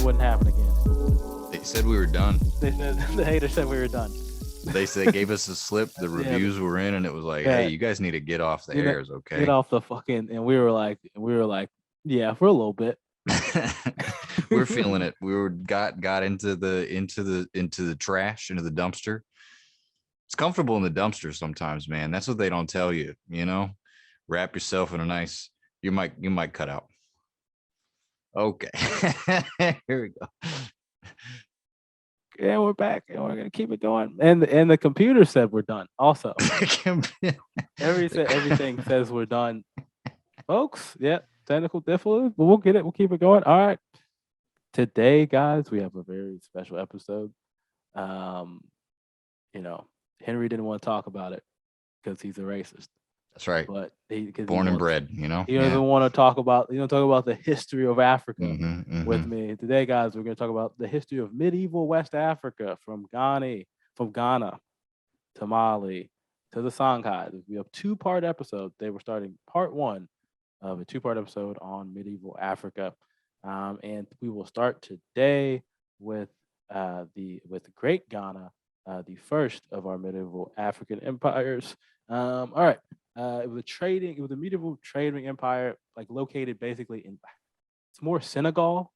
wouldn't happen again. They said we were done. They said the haters said we were done. They said gave us a slip. The Yeah, reviews were in, and it was like, yeah. hey, you guys need to get off the You know, airs, get okay? off the fucking. And we were like, yeah, for a little bit. We're feeling it. We were got into the trash, into the dumpster. It's comfortable in the dumpster sometimes, man. That's what they don't tell you, you know. Wrap yourself in a nice. You might cut out. Okay. Here we go. Yeah, we're back, and we're gonna keep it going. And the computer said we're done. Also, everything says we're done, folks. Yeah, technical difficulties, but we'll get it. We'll keep it going. All right. Today, guys, we have a very special episode. Um, you know, Henry didn't want to talk about it because he's a racist, That's right. but Born and bred, you know. he doesn't want to talk about the history of Africa with Mhm. me today, guys. We're going to talk about the history of medieval West Africa from Ghana to Mali to the Songhai. We have two-part episode. They were starting part one of a two-part episode on medieval Africa, and we will start today with the Great Ghana, the first of our medieval African empires. All right. It was a medieval trading empire, like located basically it's more Senegal.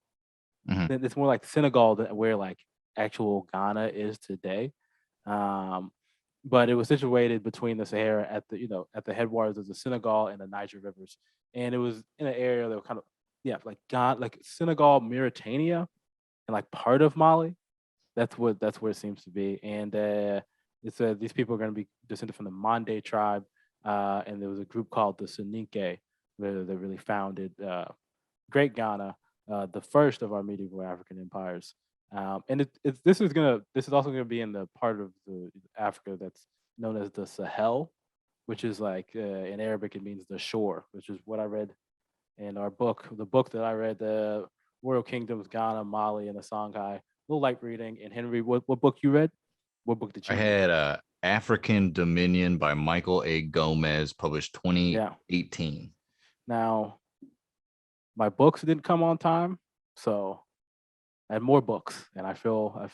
Mhm. It's more like Senegal than where like actual Ghana is today. Um, but it was situated between the Sahara at the headwaters of the Senegal and the Niger rivers, and it was in an area that was kind of like Ghana, like Senegal, Mauritania, and like part of Mali. That's where it seems to be, and it's these people are going to be descended from the Mande tribe, and there was a group called the Soninke where they really founded Great Ghana, the first of our medieval African empires. And this is also gonna be in the part of the Africa that's known as the Sahel, which is like in Arabic it means the shore, which is what I read in our book. The book that I read, the Royal Kingdoms, Ghana, Mali, and the Songhai. A little light reading. And Henry, what book you read? What book did I you read? had African Dominion by Michael A. Gomez, published Yeah. 2018. Now my books didn't come on time, so I had more books, and I feel light.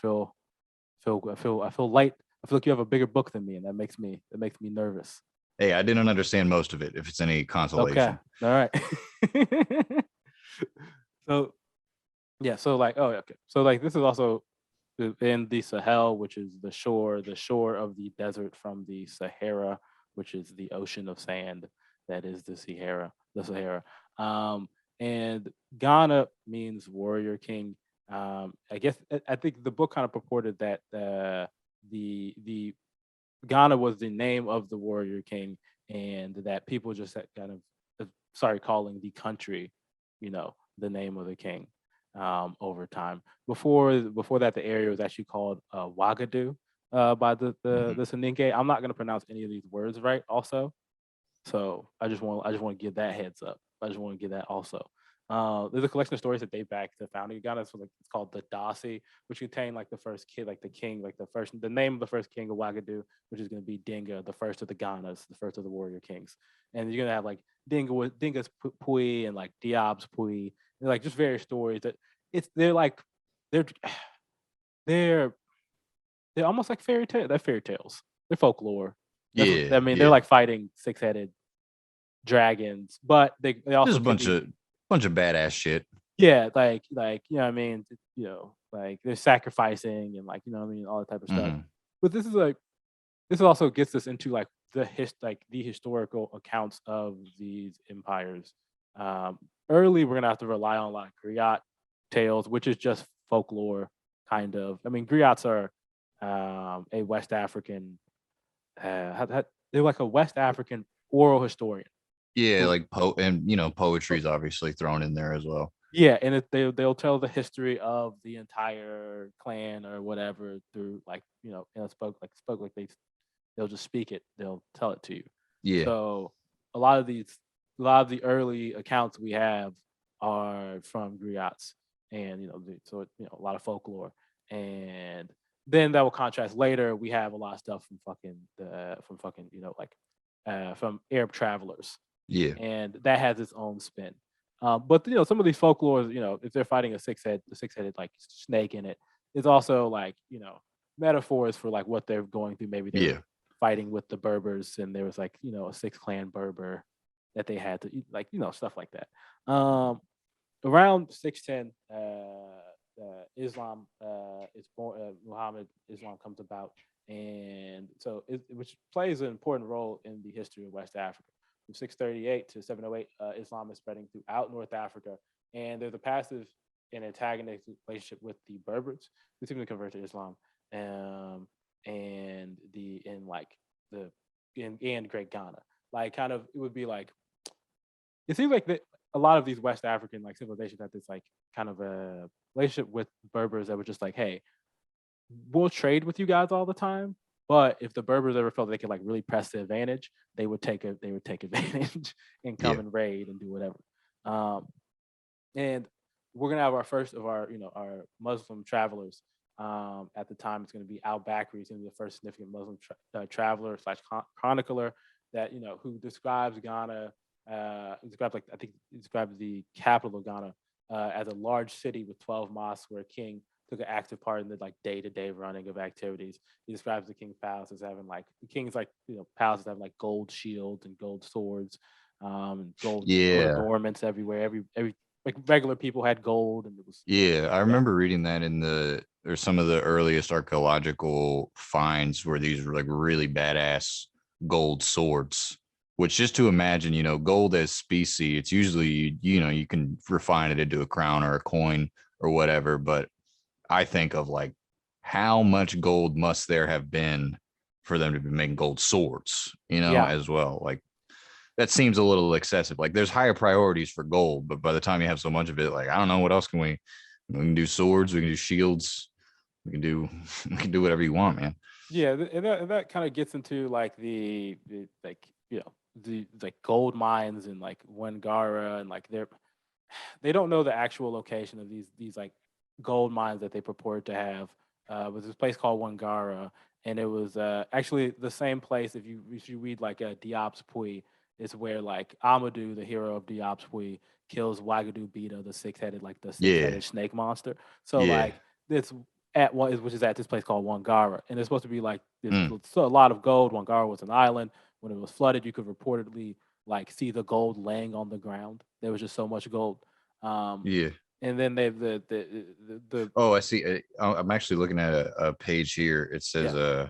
I feel like you have a bigger book than me, and that makes me nervous. Hey, I didn't understand most of it, if it's any Okay, consolation. all right. So yeah, so like okay, so like this is also in the Sahel, which is the shore of the desert from the Sahara, which is the ocean of sand that is the Sahara. Um, and Ghana means warrior king. I guess I think the book kind of purported that the Ghana was the name of the warrior king, and that people just had kind of started calling the country, the name of the king over time. Before that, the area was actually called Ouagadougou by the Mhm. Soninke. I'm not going to pronounce any of these words right, also. So I just want to give that heads up. I just want to give that also. There's a collection of stories that date back to the founding of Ghana. So like it's called the Dasi, which contain like the first kid, like the king, like the name of the first king of Ouagadougou, which is going to be Dinga, the first of the Ghanas, the first of the warrior kings. And you're gonna have like Dinga's Pui and like Diab's Pui, and like just various stories that they're they're they're almost like fairy tale. They're fairy tales. They're folklore. That's what Yeah, I mean. They're yeah. like fighting six-headed dragons, but they Just also a can bunch be of bunch of badass shit. yeah, like you know what I mean, like they're sacrificing and like you know what I mean, all that type of stuff. Mhm. But this also gets us into like the historical accounts of these empires. Um, Early, we're gonna have to rely on like griot tales, which is just folklore, kind of. I mean, griots are a West African. They're like a West African oral historian. Yeah, Who, like and poetry's obviously thrown in there as well. yeah, and they'll tell the history of the entire clan or whatever through like and spoke like they'll just speak it. They'll tell it to you. Yeah. So a lot of a lot of the early accounts we have are from griots, and a lot of folklore, and then that will contrast later. We have a lot of stuff from fucking from Arab travelers, Yeah. and that has its own spin. But some of these folklores, if they're fighting the six-headed like snake in it, is also like metaphors for like what they're going through. Maybe they're Yeah. fighting with the Berbers, and there was like a six clan Berber that they had to like stuff like that. Around 610, Islam is born. Muhammad Islam comes about, and so which plays an important role in the history of West Africa. From 638 to 708, Islam is spreading throughout North Africa, and there's a passive and antagonistic relationship with the Berbers who seem to convert to Islam, and the in like the in Great Ghana. Like, kind of, it would be like it seems like a lot of these West African like civilizations had this like kind of a relationship with Berbers that were just like, hey, we'll trade with you guys all the time, but if the Berbers ever felt they could like really press the advantage, they would take advantage and come Yeah. and raid and do whatever. Um, and we're gonna have our first of our our Muslim travelers. At the time, it's going to be Al Bakri. He's going to be the first significant Muslim traveler slash chronicler that who describes Ghana. Describes like I think he describes the capital of Ghana as a large city with 12 mosques where a king took an active part in the like day-to-day running of activities. He describes the king's palace as having like the king's like palaces having like gold shields and gold swords, and gold Yeah. adornments everywhere. Every like regular people had gold, and it was Yeah. I yeah, remember reading that in or some of the earliest archaeological finds where these were like really badass gold swords. Which, just to imagine, gold as specie, it's usually, you can refine it into a crown or a coin or whatever. But I think of like, how much gold must there have been for them to be making gold swords, yeah, as well? Like, that seems a little excessive. Like, there's higher priorities for gold, but by the time you have so much of it, like, I don't know, what else can we can do swords, we can do shields, we can do we can do whatever you want, man. yeah. And that kind of gets into like the like the like gold mines and like Wangara, and like they don't know the actual location of these like gold mines that they purport to have. Was this place called Wangara, and it was actually the same place. If you read like Diop's Puy, it's where like Amadou, the hero of Diop's Puy, kills Wagadu Beta, the Yeah, six-headed snake monster. So yeah. like it's at one which is at this place called Wangara, and it's supposed to be like there's Mm, so a lot of gold. Wangara was an island. When it was flooded, you could reportedly like see the gold laying on the ground. There was just so much gold. Um, yeah. and then they the Oh, I see. I'm actually looking at a page here. It says, yeah,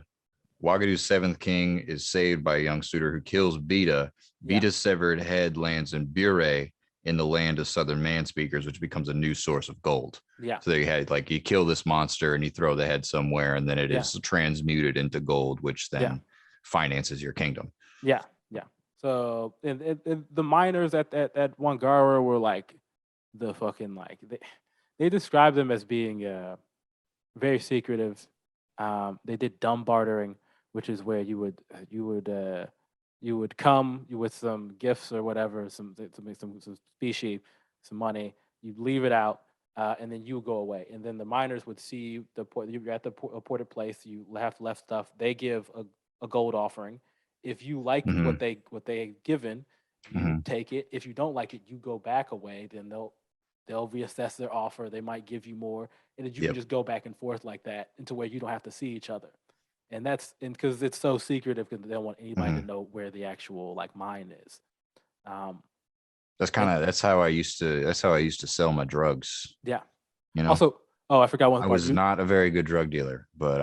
Wagadu's seventh king is saved by a young suitor who kills Beta. yeah, Beta's severed head lands in Bure, in the land of southern man speakers, which becomes a new source of gold. yeah, So they had, like, you kill this monster and you throw the head somewhere, and then it yeah, is transmuted into gold, which yeah, then finances your kingdom. yeah, yeah. So and the miners at Wangara were like the fucking like they described them as being very secretive. They did dumb bartering, which is where you would come with some gifts or whatever, some species, some money. You leave it out, and then you go away. And then the miners would see the port. You're at the ported place. You have left stuff. They give a gold offering. If you like Hmm. what they given, you Hmm. take it. If you don't like it, you go back away. Then they'll reassess their offer. They might give you more, and then you can Yep. just go back and forth like that into where you don't have to see each other. And because it's so secretive because they don't want anybody to Hmm. know where the actual like mine is. Um, That's and how I used to sell my drugs. yeah. You know, Also, oh, I forgot one I part. was You not a very good drug dealer, but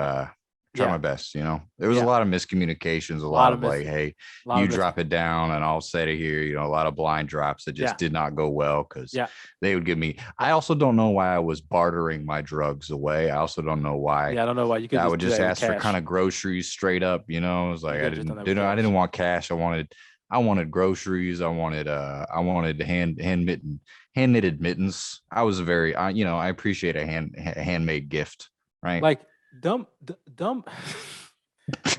try yeah, my best. There was a yeah. lot of miscommunications, a A lot lot of of like, miss, hey, a lot you of miss. drop it down and I'll set it here. A lot of blind drops that Yeah, just did not go well because yeah, they would give me. I also don't know why I was bartering my drugs away. I also don't know why yeah. I don't know why you could I just would do just that with ask for kind cash. of groceries straight up. It was You like could I have just done didn't, that with I cash. didn't want cash. I wanted groceries. I wanted hand knitted mittens. I was very, I appreciate a handmade gift, right? Like dumb.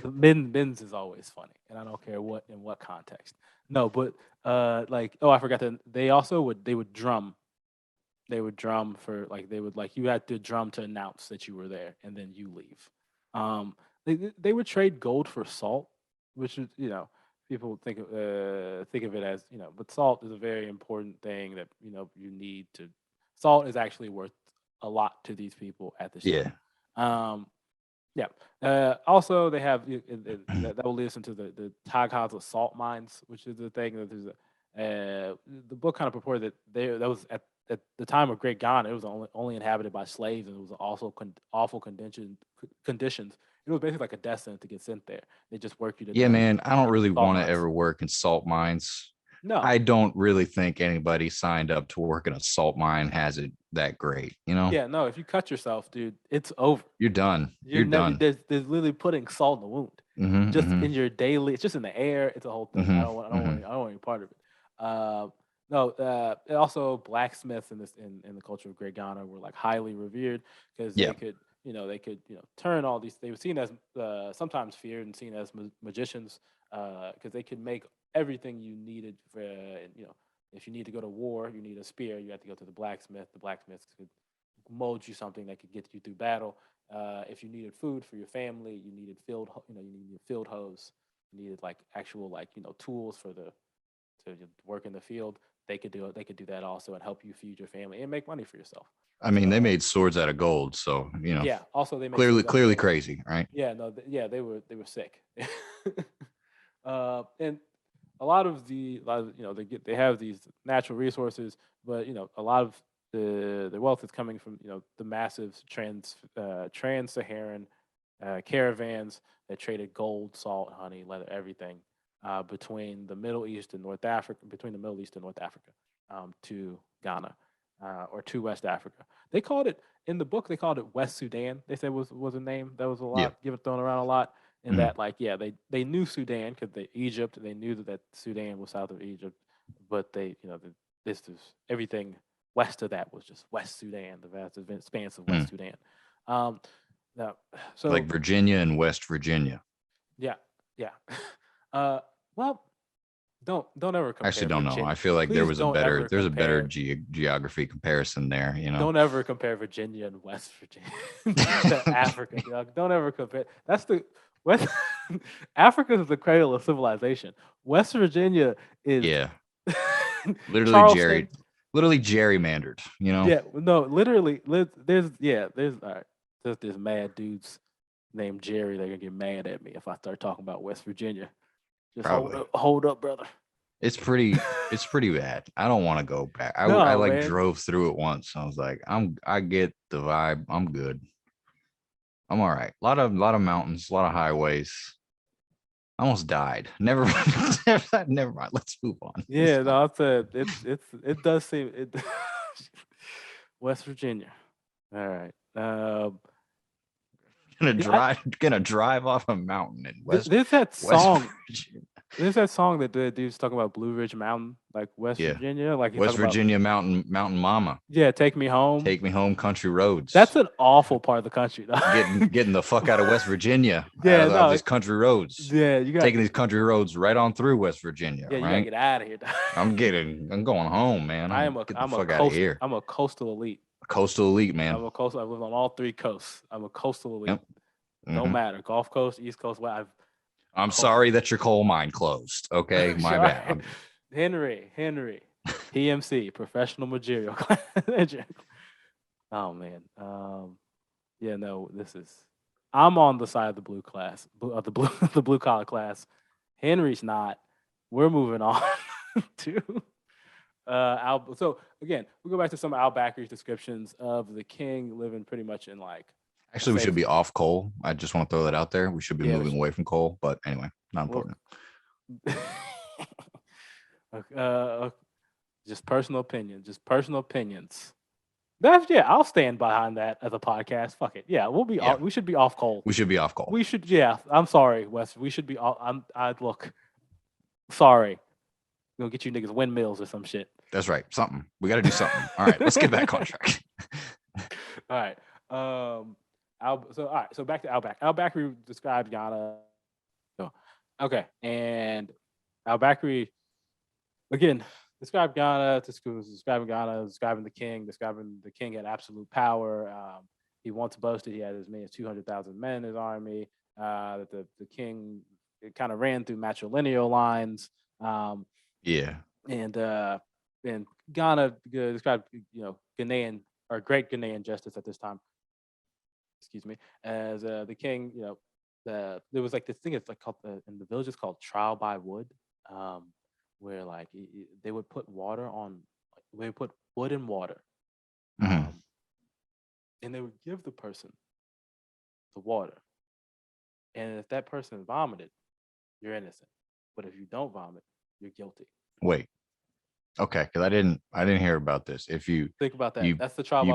The Ben's is always funny, and I don't care what in what context. No, but like I forgot that they also would drum. They would drum for like they would like you had to drum to announce that you were there, and then you leave. They would trade gold for salt, which is people think of it as, but salt is a very important thing that you need to. Salt is actually worth a lot to these people at this Yeah. time. Um, yeah. Also, they have that will lead us into the Tagaza salt mines, which is the thing that there's the book kind of purported that that was at the time of Great Ghana, it was only inhabited by slaves, and it was also awful conditions. It was basically like a death sentence to get sent there. They just work you to Yeah, death man. I don't in really salt want to mines. ever work in salt mines. No, I don't really think anybody signed up to work in a salt mine has it that great. yeah, no. If you cut yourself, dude, it's over. You're done. You're You're never done. there's literally putting salt in the wound. Mm-hmm, Just mm-hmm, in your daily, it's just in the air. It's a whole thing. mm-hmm, mm-hmm. I don't want any part of it. No, and also blacksmiths in the culture of Great Ghana were like highly revered because Yeah. they could turn all these. They were seen as sometimes feared and seen as magicians because they could make everything you needed for if you need to go to war, you need a spear, you have to go to the blacksmith. The blacksmiths could mold you something that could get you through battle. If you needed food for your family, you needed you needed field hose. You needed like actual tools for the to work in the field. They could do it. They could do that also and help you feed your family and make money for yourself. I mean, they So made swords out of gold, so yeah. Also, they make clearly, swords out of clearly gold. crazy, right? Yeah. No. Yeah. They were sick. And a lot of they have these natural resources, but a lot of the wealth is coming from the massive trans-Saharan caravans that traded gold, salt, honey, leather, everything between the Middle East and North Africa, to Ghana or to West Africa. They called it in the book. They called it West Sudan. They said was a name that was a Yeah. lot given thrown around a lot. And Mhm. that like yeah they knew Sudan because Egypt they knew that Sudan was south of Egypt, but they this is everything west of that was just West Sudan, the vast expanse of Mm. West Sudan. Um, now, Like so Virginia and West Virginia. yeah, yeah. Uh, well, don't ever I actually compare don't know. Virginia. I feel like Please don't ever there's a better compare. geography comparison there. Don't ever compare Virginia and West Virginia to Africa, dog. Don't ever compare. That's the West. Africa is the cradle of civilization. West Virginia is Yeah, literally Charleston. literally gerrymandered. Yeah, no, literally. There's all right. There's this mad dudes named Jerry. They're gonna get mad at me if I start talking about West Virginia. Just Probably. hold up, brother. It's pretty bad. I don't want to go back. I No, like man. drove through it once. I was like, I get the vibe. I'm good. I'm all right. A lot of mountains, a lot of highways. I almost died. Never never mind. Let's move on. It's Yeah, fine. no, it does seem it. West Virginia. All right. Gonna drive off a mountain in There's that West song. Virginia. There's that song that the dude's talking about Blue Ridge Mountain, like West Yeah. Virginia. Like he's West talking about, Virginia mountain mama. yeah, take me home. Take me home country roads. That's an awful part of the country, though. Getting the fuck out of West Virginia. Yeah, Out of no, these country roads. yeah, you got, Taking these country roads right on through West Virginia, yeah, you gotta right? get out of here. Dog. I'm going home, man. I'm get the fuck out of here. I'm a coastal elite. Coastal elite, man. I'm a coastal. I live on all three coasts. I'm a coastal elite. Yep. Don't Mhm. matter. Gulf Coast, East Coast, West. I'm sorry that your coal mine closed. Okay, my bad. Henry, PMC, professional material. Oh man. Yeah, no, this is. I'm on the side of the blue class, the blue, the blue collar class. Henry's not. We're moving on to Al. So again, we go back to some of Al Bakri's descriptions of the king living pretty much in like. Actually, we should be off coal. I just want to throw that out there. We should be moving away from coal, but anyway, not important. Just personal opinion. Just personal opinions. That's I'll stand behind that as a podcast. Fuck it. Yeah, we'll be. Yeah. We should be off coal. We should be off coal. We should. Yeah, I'm sorry, Wes. We should be. I look. Sorry. We're gonna get you niggas windmills or some shit. That's right. Something. We got to do something. All right, let's get back on track. All right. So back to Al-Bakri. Al-Bakri described Ghana. So, okay, and Al-Bakri again describing the king had absolute power. He once boasted he had as many as 200,000 men in his army. That the king it kind of ran through matrilineal lines. Yeah. And Ghana described Ghanaian or Great Ghanaian justice at this time, excuse me, as the king. There was like this thing. It's like called in the village. It's called trial by wood, um, where like they would put water on. They would put wood and water, Mhm. um, and they would give the person the water. And if that person vomited, you're innocent. But if you don't vomit, you're guilty. Wait. Okay, because I didn't hear about this. If Think about that. you That's the trial by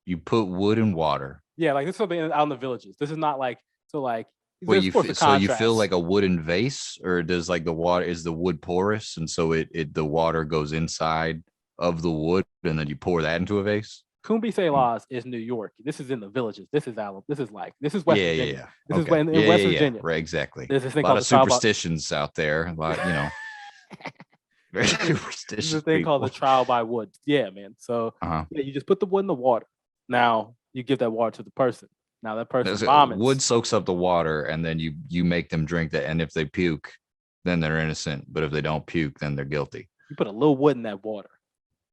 you wood. put wood in water. Yeah, like this is something out in the villages. This is not like so like Wait, there's of course a so you fill contrast. like a wooden vase, or does like the water is the wood porous, and so the water goes inside of the wood, and then you pour that into a vase? Kumbise Mm. laws is New York. This is in the villages. This is Alabama. This is West Yeah, yeah, Virginia. yeah. This is Okay. when in Yeah, West yeah, yeah. Virginia. Right, exactly. There's this thing A lot called of the trial by superstitions out there. A lot, very this is a superstitious thing called the people. trial by wood. Yeah, man. So Uh-huh. yeah, you just put the wood in the water. Now you give that water to the person. Now that person Wood vomits. soaks up the water, and then you make them drink that. And if they puke, then they're innocent. But if they don't puke, then they're guilty. You put a little wood in that water.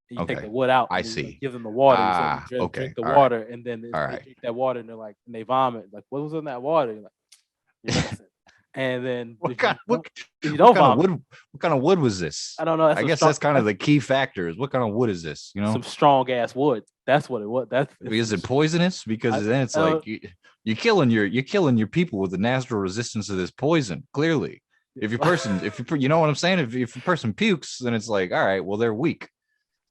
And you take Okay, the wood out I and then you see. give them the water. You say you drink Okay, the all right, water, and then if all they right. drink that water and they're like and they vomit, like what was in that water? You're like, you're innocent. And then What kind if you what don't kind of vomit, wood what kind of wood was this? I don't know. I guess that's kind of the key factor is what kind of wood is this, you Some know? strong ass wood. That's what it was. That's it's Is some. it poisonous? Because then it's I like don't. you're killing your people with the natural resistance to this poison. Clearly, if you know what I'm saying, if a person pukes, then it's like, all right, well they're weak.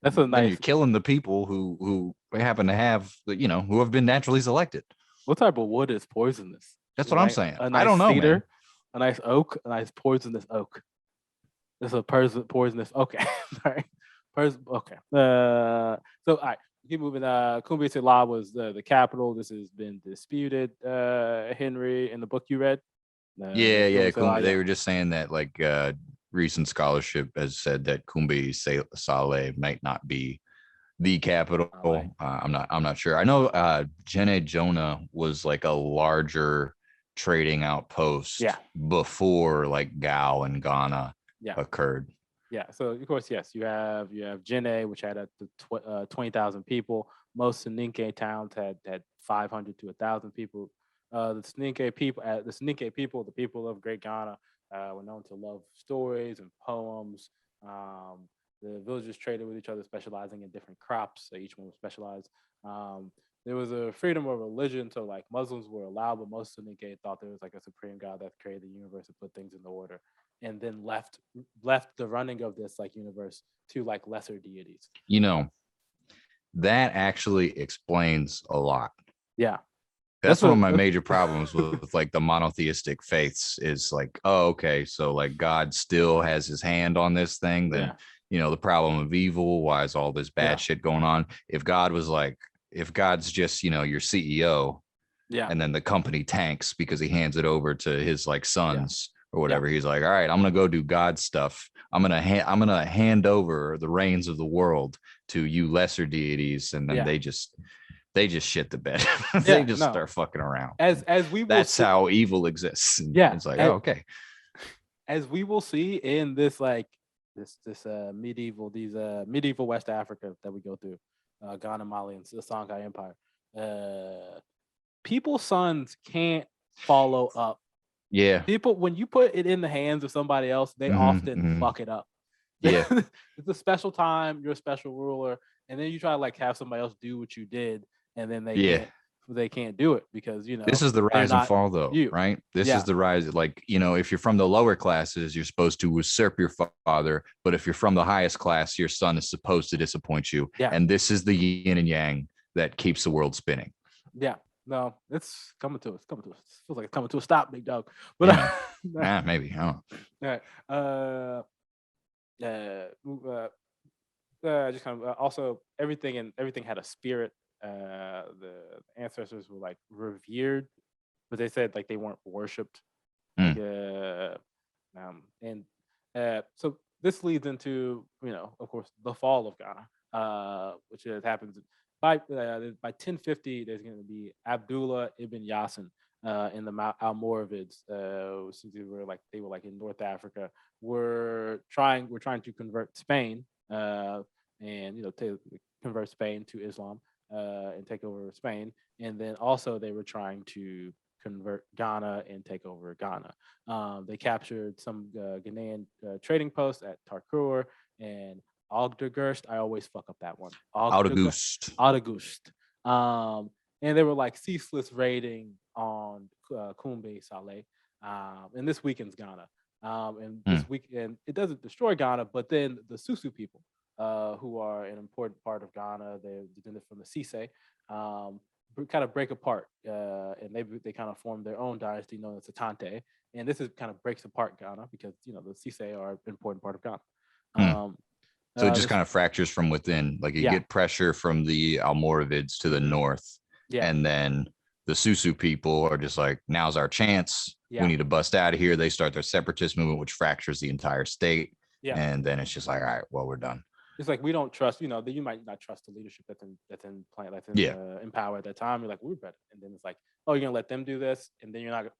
That's a Then you're nice. killing the people who happen to have who have been naturally selected. What type of wood is poisonous? That's Is it what I'm like saying. a I nice don't know, man. cedar, a nice oak, a nice poisonous oak. It's a poisonous. Okay, sorry. Okay. So all right. Keep moving. Kumbisi La was the capital. This has been disputed. Henry, in the book you read. Yeah, yeah. Kumbisi La, They yeah. were just saying that recent scholarship has said that Kumbi Saleh might not be the capital. LA. I'm not sure. I know Jene Jonah was like a larger trading outpost Yeah. before like Gao and Ghana Yeah. occurred. Yeah. So of course, yes, you have Jene, which had 20,000 people. Most Soninke towns had 500 to 1,000 people. The Soninke people, the people of Great Ghana, were known to love stories and poems. Um, the villagers traded with each other, specializing in different crops. So each one was specialized. Um, there was a freedom of religion, so like Muslims were allowed, but most Soninke thought there was like a supreme God that created the universe and put things in order, and then left the running of this like universe to like lesser deities. You know, that actually explains a lot. Yeah, That's one of my major problems with like the monotheistic faiths is like, oh, okay, so like God still has his hand on this thing, then the problem of evil, why is all this bad shit going on? If God's just, your CEO, and then the company tanks because he hands it over to his like sons or whatever, he's like, all right, I'm gonna go do God stuff. I'm gonna hand over the reins of the world to you lesser deities, and then they just shit the bed. They just start fucking around. As we will That's how evil exists. And it's like, okay. As we will see in this like this medieval West Africa that we go through, Ghana, Mali, and the Songhai Empire. People's sons can't follow up. Yeah. People, when you put it in the hands of somebody else, they often fuck it up. Yeah. It's a special time, you're a special ruler, and then you try to like have somebody else do what you did, and then they can't do it because this is the rise and fall though, right? This is the rise. Like, if you're from the lower classes, you're supposed to usurp your father, but if you're from the highest class, your son is supposed to disappoint you. And this is the yin and yang that keeps the world spinning. Yeah. No, it's coming to us. It feels like it's coming to a stop, big dog. But maybe. I don't know. Just kind of also everything had a spirit. The ancestors were like revered, but they said like they weren't worshipped. Like, so this leads into of course the fall of Ghana, which happens by 1050. There's going to be Abdullah ibn Yasin. and the Almoravids, since they were like in North Africa, were trying to convert Spain, and to convert Spain to Islam, and take over Spain, and then also they were trying to convert Ghana and take over Ghana. They captured some Ghanaian trading posts at Tarkur and Ogdegurst. I always fuck up that one. August. August. Um, and they were like ceaseless raiding on Kumbe Saleh. And this weekend's Ghana. And Hmm. this weekend, it doesn't destroy Ghana, but then the Susu people, who are an important part of Ghana, they're descended from the Cisse, um, kind of break apart, and they kind of form their own dynasty known as the Tante. And this is kind of breaks apart Ghana because the Cisse are an important part of Ghana. Hmm. Um, So it just this kind of fractures from within. Like you Yeah. get pressure from the Almoravids to the north, Yeah. and then the Susu people are just like, now's our chance. Yeah. We need to bust out of here. They start their separatist movement, which fractures the entire state. Yeah. And then it's just like, all right, well, we're done. It's like we don't trust, that you might not trust the leadership Yeah. in power at that time. You're like, we're better, and then it's like, oh, you're gonna let them do this, and then you're not.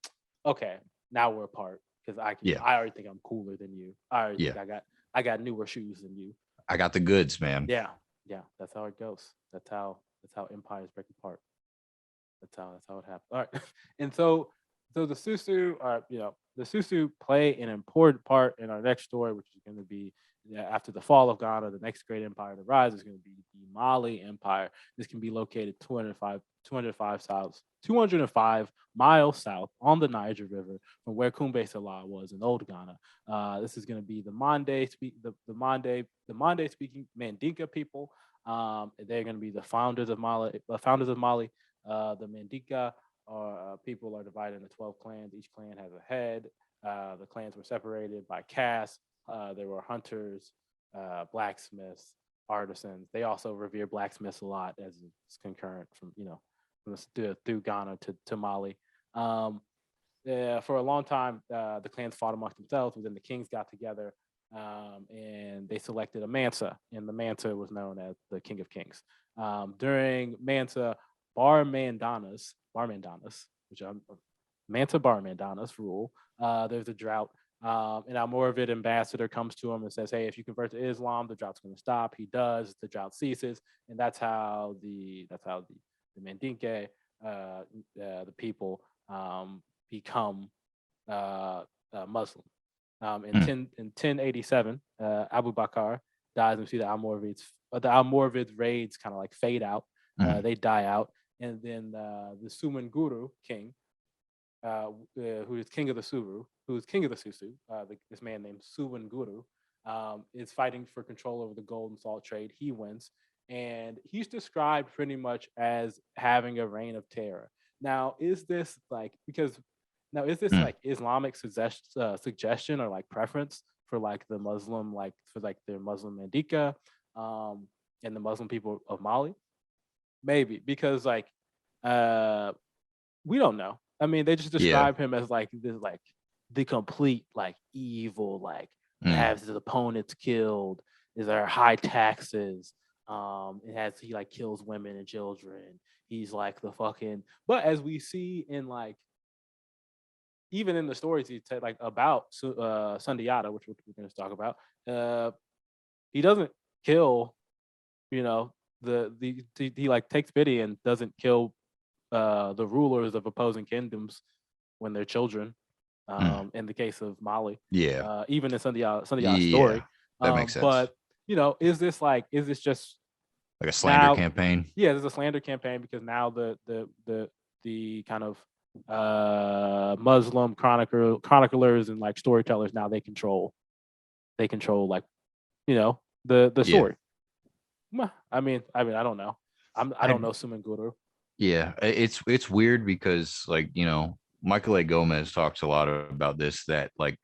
Okay, now we're apart because Yeah. I already think I'm cooler than you. I already Yeah. think I got newer shoes than you. I got the goods, man. Yeah, that's how it goes. That's how empires break apart. That's how it happens. All right, and so the Susu are the Susu play an important part in our next story, which is going to be after the fall of Ghana. The next great empire to rise is going to be the Mali Empire. This can be located 205 miles south on the Niger River from where Kumbe Salah was in old Ghana. This is going to be the Mande speaking Mandinka people. They're going to be the founders of Mali. The Mandinka people are divided into 12 clans. Each clan has a head. The clans were separated by caste. There were hunters, blacksmiths, artisans. They also revere blacksmiths a lot, as it's concurrent from through Ghana to Mali. For a long time, the clans fought amongst themselves, but then the kings got together, and they selected a Mansa, and the Mansa was known as the King of Kings. During Mansa Barmandanas, which are Manta Barmandanas rule, there's a drought. An Almoravid ambassador comes to him and says, "Hey, if you convert to Islam, the drought's going to stop." He does. The drought ceases, and that's how the Mandinke, the people, become Muslim. In 1087, Abu Bakr dies, and we see the Almoravids raids kind of like fade out. They die out, and then the Sumanguru king, who is king of the Susu, this man named Sumanguru, is fighting for control over the gold and salt trade. He wins, and he's described pretty much as having a reign of terror. Now, is this like like Islamic suggestion or like preference for like the Muslim, like for like their Muslim Mandika, and the Muslim people of Mali? Maybe because like we don't know. I mean, they just describe him as like this, like the complete like evil, like has his opponents killed. Is there high taxes? He like kills women and children. He's like the fucking. But as we see in like even in the stories he said like about Sundiata, which we're going to talk about, he doesn't kill. You know, he like takes pity and doesn't kill the rulers of opposing kingdoms when they're children. In the case of Mali, even in Sundiata's story, that makes sense. But is this just like a slander campaign? Yeah, there's a slander campaign because now the kind of Muslim chroniclers and like storytellers, now they control like the story. I mean I don't know. I don't know Sumanguru. Yeah, it's weird because like Michael A. Gomez talks a lot about this, that like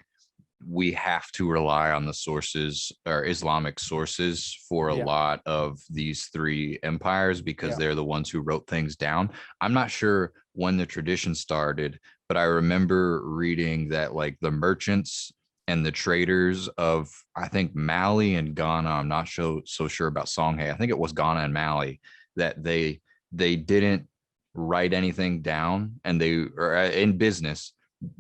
we have to rely on the sources or Islamic sources for a lot of these three empires because they're the ones who wrote things down. I'm not sure when the tradition started, but I remember reading that like the merchants and the traders of, I think, Mali and Ghana, I'm not so sure about Songhay, I think it was Ghana and Mali, that they didn't write anything down, and in business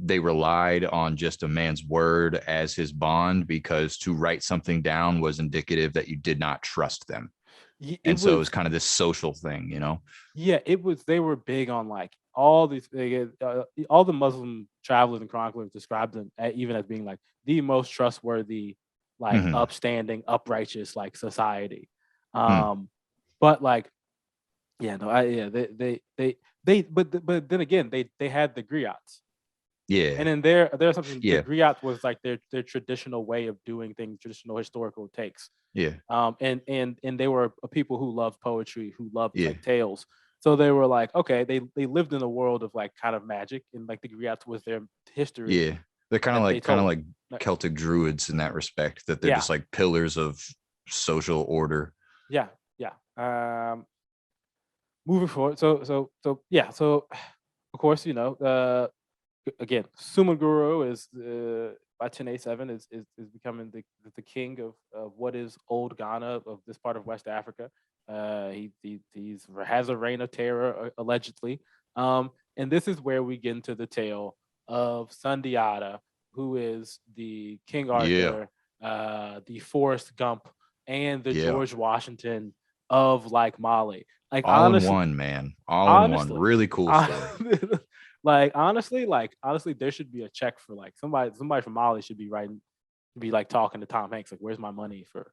they relied on just a man's word as his bond, because to write something down was indicative that you did not trust them. It And so it was was, kind of this social thing, you know. yeah, it was. They were big on like all these, all the Muslim travelers and chroniclers described them even as being like the most trustworthy, like Mhm. upstanding, uprighteous, like society. Hmm. But like, yeah, no, yeah, but then again, they had the griots. And Yeah, then there's something, the yeah, griot was like their traditional way of doing things, traditional historical takes. yeah, And they were a people who loved poetry, who loved yeah, like tales. So they were like, okay, they lived in a world of like kind of magic, and like the griots was their history yeah. They're that they kind of told. like Celtic druids in that respect, that they're Yeah, just like pillars of social order. yeah, yeah. Moving forward, so yeah, so of course, again, Sumaguru is by 1087 is becoming the king of what is old Ghana, of this part of West Africa. He's has a reign of terror, allegedly. And this is where we get into the tale of Sundiata, who is the King Yeah, Arthur, the Forrest Gump, and the yeah. George Washington of like Mali. Like All in one, man. All in one. honestly, Really cool hon- story. honestly, there should be a check for like somebody from Mali should be writing, be like talking to Tom Hanks, like, where's my money for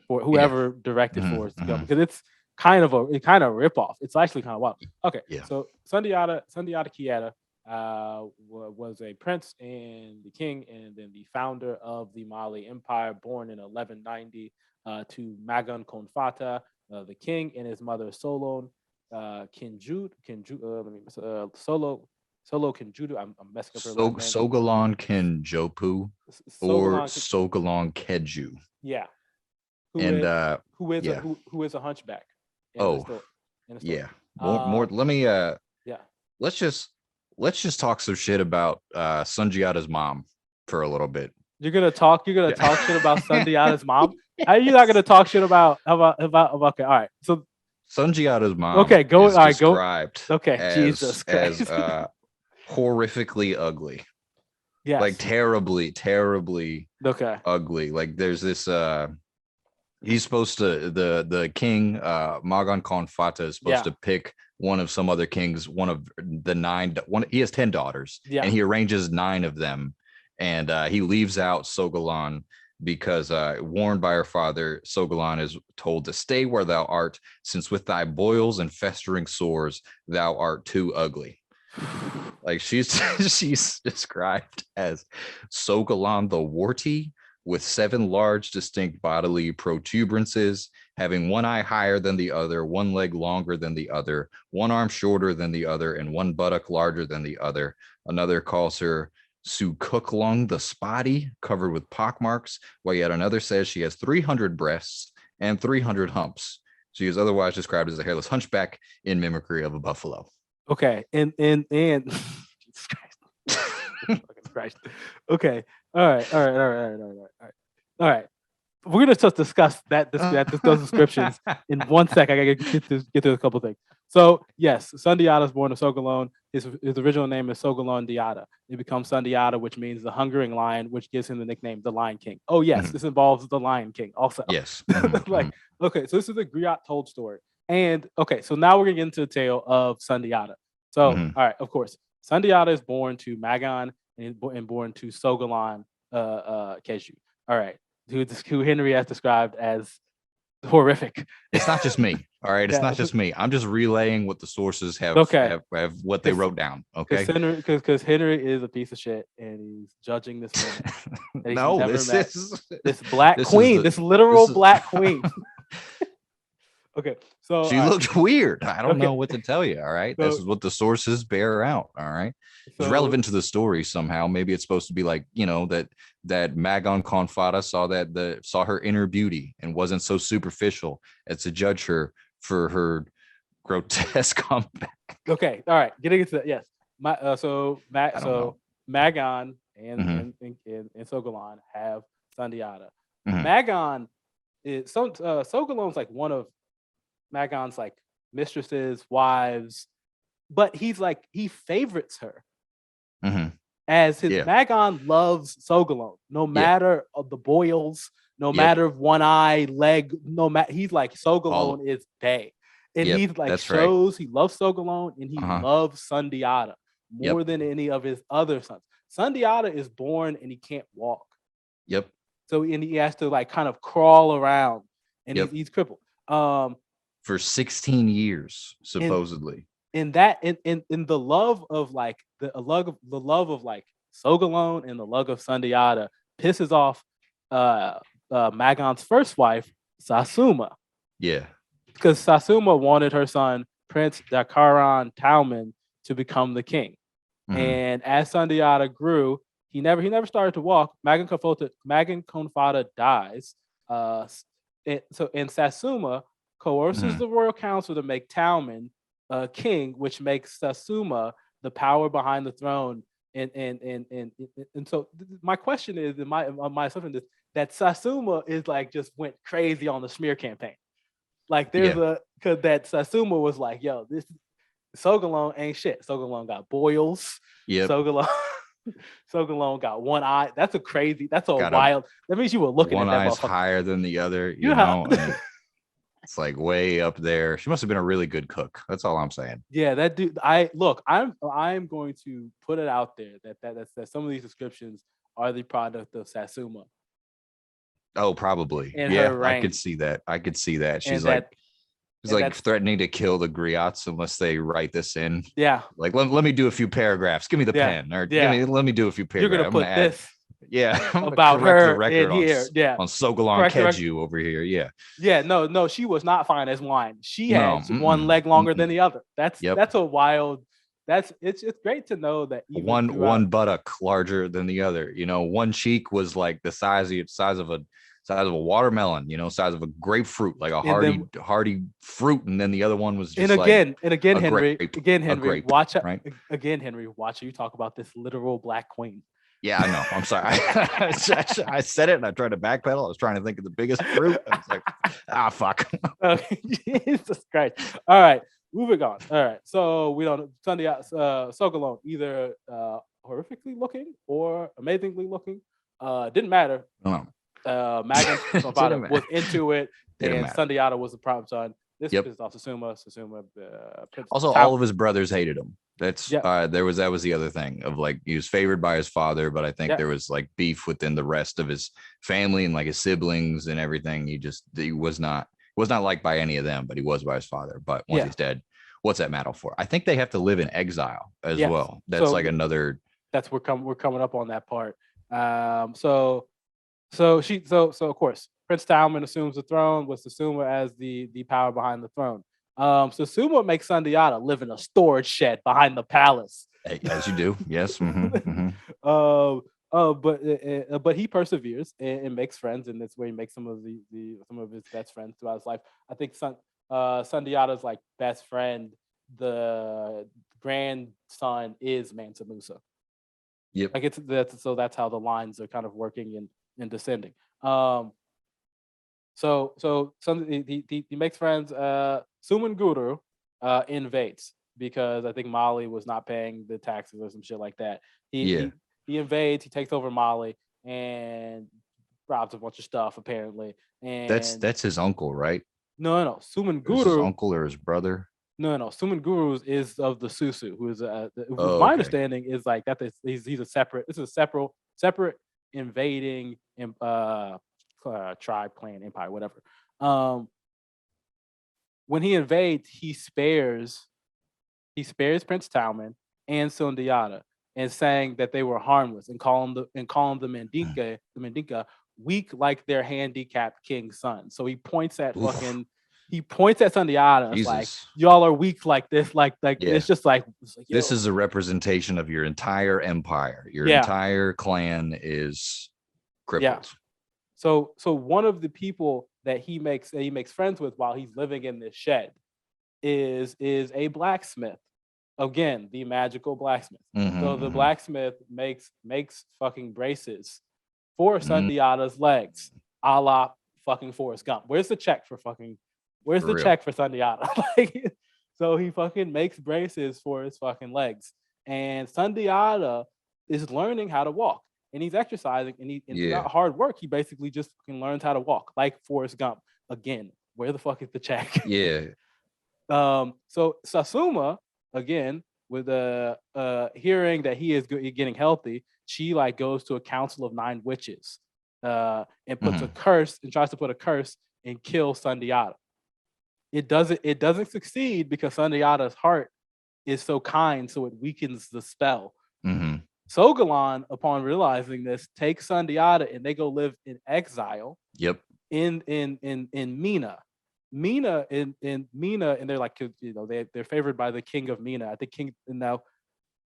Yeah. whoever directed Hmm. Forrest Gump, Hmm. because it's kind of rip off. It's actually kind of wild. Okay, Yeah. so Sundiata Keita was a prince and the king, and then the founder of the Mali Empire, born in 1190 to Magan Konfata, the king, and his mother Solon Solo Kinjudu. I'm messing up her last name. Sogalon Kenjopu or Sogalon, Sogalon Keju. yeah, who And is yeah. who is a hunchback in the Oh, story. In the story. yeah. More let me Yeah. let's just talk some shit about Sunjiata's mom for a little bit. You're gonna Yeah. talk shit about Sundiata's mom. How are you not gonna talk shit about okay, all right. So Sunjiata's mom okay, go all is right, go described okay, Jesus as Christ. horrifically ugly. Like Yes. terribly Okay. ugly. Like there's this he's supposed to, the king, Magan Khan Fata, is supposed Yeah. to pick one of some other kings, one of the nine, one, he has 10 daughters, Yeah. and he arranges nine of them, and he leaves out Sogalan because, warned by her father, Sogalan is told to stay where thou art, since with thy boils and festering sores thou art too ugly. Like she's she's described as Sogalan the warty, with 7 large distinct bodily protuberances, having one eye higher than the other, one leg longer than the other, one arm shorter than the other, and one buttock larger than the other. Another calls her Sukuklung the spotty, covered with pockmarks, while yet another says she has 300 breasts and 300 humps. She is otherwise described as a hairless hunchback in mimicry of a buffalo. Okay. And Jesus Christ. Fucking Christ. Okay. All right. All right. We're gonna just discuss those descriptions in 1 sec. I gotta get to a couple things. So yes, Sundiata is born of Sogalon. His original name is Sogalon Diata. It becomes Sundiata, which means the hungering lion, which gives him the nickname the Lion King. Oh yes, Mhm. this involves the Lion King also. Yes. Like, okay, so this is a griot told story. And okay, so now we're gonna get into the tale of Sundiata. So Mhm. all right, of course, Sundiata is born to Magan and born to Sogalon Keju. All right, who Henry has described as horrific. It's not just me. All right. It's Yeah. not just me. I'm just relaying what the sources Okay. have what they wrote down. Okay. Because Henry is a piece of shit, and he's judging this woman that he's No, never this met. is This black this is queen, the this literal this is black queen. Okay. So all she right. looked weird. I don't Okay. know what to tell you. All right. This So is what the sources bear out. All right. It's so relevant to the story somehow. Maybe it's supposed to be like, that Magon Confada saw her inner beauty and wasn't so superficial as to judge her for her grotesque comeback. okay. All right. Getting into that. Yes. I don't know. Magon Hmm. and Sogalon have Sundiata. Hmm. Magon is Sogalon's like one of Magon's like mistresses, wives. but he's like he favorites her Mhm. as his Yeah. Magon loves Sogalon, no Yeah. matter of the boils, no Yep. matter of one eye, leg, no matter. He's like All Sogalon is bae, and Yep. he's like That's right. shows he loves Sogalon and he Uh-huh. loves Sundiata Yep. more than any of his other sons. Sundiata is born and he can't walk, Yep. so and he has to like kind of crawl around, and Yep. he's crippled. For 16 years, And supposedly. in that in the love of like the love of like Sogalon and the love of Sundiata pisses off Magon's first wife, Sasuma, Yeah. because Sasuma wanted her son Prince Dakaran Tauman to become the king. Mhm. And as Sundiata grew, he never started to walk. Magan Konfata dies. And Sasuma coerces Mhm. the royal council to make Tauman king, which makes Sasuma the power behind the throne. And so my question is, and my assumption is that Sasuma is like just went crazy on the smear campaign. Like there's Yeah. because that Sasuma was like, yo, this Sogalon ain't shit. Sogalon got boils. Yep. Sogalon Sogalon got one eye. That's a Got a wild. That means you were looking one at that eye's motherfucker. higher than the other, You have, and it's like way up there. She must have been a really good cook. That's all I'm saying. yeah, that dude. I'm going to put it out there that some of these descriptions are the product of Sasuma Oh, probably. and Yeah, her I could reign, see that. I could see that. and She's and like that's threatening to kill the griots unless they write this in. yeah, Like, let me do a few paragraphs. Give me the yeah, pen, or yeah. let me do a few You're gonna paragraphs. I'm gonna put add, this yeah, I'm gonna about correct the her in record here. Yeah, on Sogalon correct the record. Keju over here. Yeah, Yeah, no, she was not fine as wine. She no, had one leg longer than the other. That's yep, that's a wild. It's great to know that even one throughout. buttock larger than the other. One cheek was like the size of a watermelon. Size of a grapefruit, like a And then hardy fruit, and then the other one was and just like again, a Henry, grape, again, a Henry, grape, watch right? again, Henry, watch you talk about this literal black queen. Yeah, I know. I'm sorry. I said it and I tried to backpedal. I was trying to think of the biggest fruit. I was like, fuck. Okay, Jesus Christ. All right, moving on. All right, so we don't Sunday Sogalon either horrifically looking or amazingly looking. Didn't matter. No, Magan didn't Konfata matter. was into it, Didn't and matter. Sundiata was the prime son. This Yep. pissed off Sasuma. Also, all of his brothers hated him. That's Yeah, that was the other thing of like he was favored by his father, but I think yeah, there was like beef within the rest of his family and like his siblings and everything. He was not liked by any of them, but he was by his father. But once yeah, he's dead, what's that matter for? I think they have to live in exile as yes. well. That's like So another. that's we're coming up on that part. So of course Prince Talman assumes the throne with Sasuma as the power behind the throne. Sasuma makes Sundiata live in a storage shed behind the palace. As you do, yes. But he perseveres and makes friends, and that's where he makes some of some of his best friends throughout his life. I think Sundiata's like best friend, the grandson, is Mansa Musa. Yep. Like that's how the lines are kind of working and descending. He makes friends. Suman Guru invades because I think Mali was not paying the taxes or some shit like that. He Yeah. he he invades. He takes over Mali and robs a bunch of stuff apparently. And That's his uncle, right? no, Suman It was his Guru. uncle or his brother. No, Suman Guru is of the Susu, who is who's Oh, my okay. understanding is like that. He's a separate. This is a separate invading tribe, clan, empire, whatever. When he invades, he spares Prince Talman and Sundiata, and saying that they were harmless, and calling the Mandinka weak like their handicapped king's son. So he points at Oof. Sundiata. It's like Jesus. y'all are weak like this, like Yeah. it's just like This yo. is a representation of your entire empire. Your Yeah. entire clan is crippled. So one of the people that he makes friends with while he's living in this shed is a blacksmith. Again, the magical blacksmith. So the blacksmith makes fucking braces for Sundiata's legs, a la fucking Forrest Gump. Where's the check for For real. Sundiata? Like, So he fucking makes braces for his fucking legs. And Sundiata is learning how to walk. And he's exercising and Yeah. throughout hard work, he basically just fucking learns how to walk, like Forrest Gump. Again, where the fuck is the check? Yeah. So Sasuma, again, with the hearing that he is getting healthy, she like goes to a council of 9 witches and puts a Mhm. curse and tries to put a curse and kill Sundiata. It doesn't succeed because Sundiata's heart is so kind, so it weakens the spell. Mhm. Sogalan, upon realizing this, takes Sundiata and they go live in exile Yep. in Mina. In Mina, and they're like, they're favored by the king of Mina. I think king now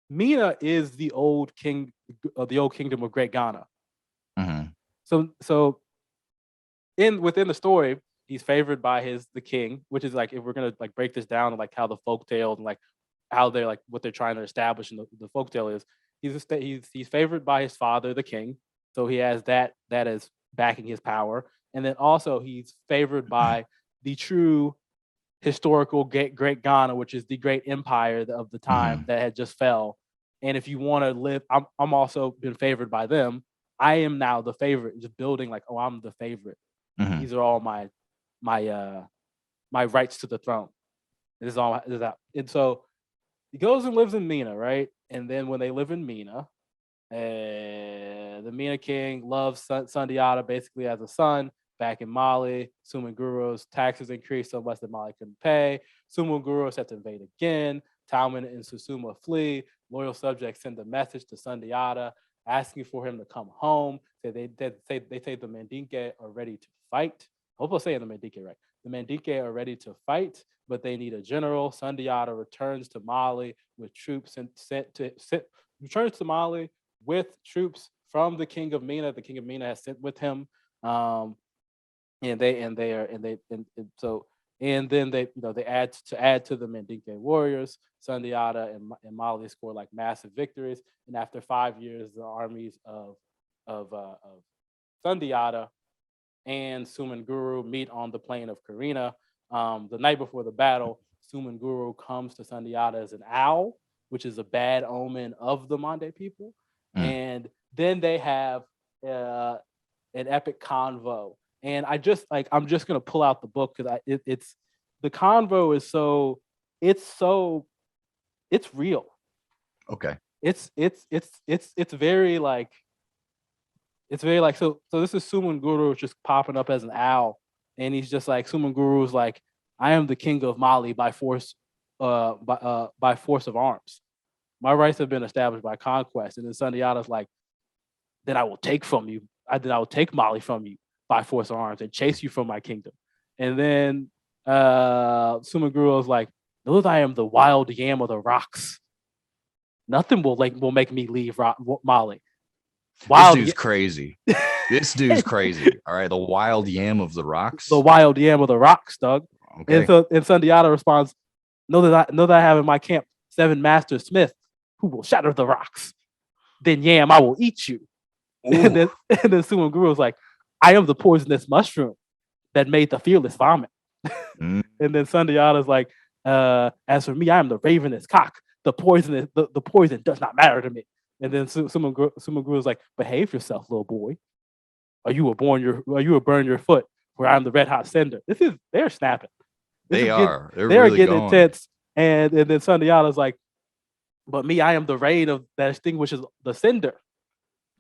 Mina is the old king of the old kingdom of Great Ghana. Mhm. So within the story, he's favored by the king, which is like, if we're gonna like break this down and like how the folk tale and like how they're like what they're trying to establish in the folk tale is, he's favored by his father, the king, so he has that as backing his power, and then also he's favored by the true historical great Ghana, which is the great empire of the time Mhm. that had just fell. And if you want to live, I'm also been favored by them. I am now the favorite, just building like, oh, I'm the favorite. Mhm. These are all my my rights to the throne. This is all this is that. And so he goes and lives in Mina, right? And then when they live in Mina, the Mina king loves Sundiata basically as a son. Back in Mali, Sumanguru's taxes increased so much that Mali couldn't pay. Sumanguru had to invade again. Talman and Susuma flee. Loyal subjects send a message to Sundiata asking for him to come home. They say the Mandinke are ready to fight. I hope I'm saying the Mandinke right. The Mandinke are ready to fight, but they need a general. Sundiata returns to Mali with troops returns to Mali with troops from the king of Mina. The king of Mina has sent with him, um, and so and then they add to the Mandinke warriors. Sundiata and Mali score like massive victories, and after 5 years, the armies of Sundiata and Sumanguru meet on the plain of Karina. The night before the battle, Sumanguru comes to Sundiata as an owl, which is a bad omen of the Mande people. Mm. And then they have uh, an epic convo. And I'm just gonna pull out the book because it's the convo is so it's real. Okay. It's very like so this is Suman Guru just popping up as an owl, and he's just like Suman Guru's like, I am the king of Mali by force of arms. My rights have been established by conquest. And then Sundiata's like, then I will take from you. Then I will take Mali from you by force of arms and chase you from my kingdom. And then Suman Guru is like, know that I am the wild yam of the rocks. Nothing will make me leave Mali. This Wild, dude's crazy. This dude's crazy. All right. The wild yam of the the rocks. wild yam of the rocks, Doug. Okay. And Sundiata responds, know that I have in my camp 7 master smiths who will shatter the rocks. Then Yam, I will eat you. And then Suman Guru was like, I am the poisonous mushroom that made the fearless vomit. And then Sundiata's like, as for me, I am the ravenous cock. The poison does not matter to me. And then Suman Guru was like, behave yourself, little boy. Or you will burn your foot where I'm the red hot cinder. They're snapping. They are. They're They are really getting going. intense. And then Sundiata's like, but me, I am the rain that extinguishes the cinder.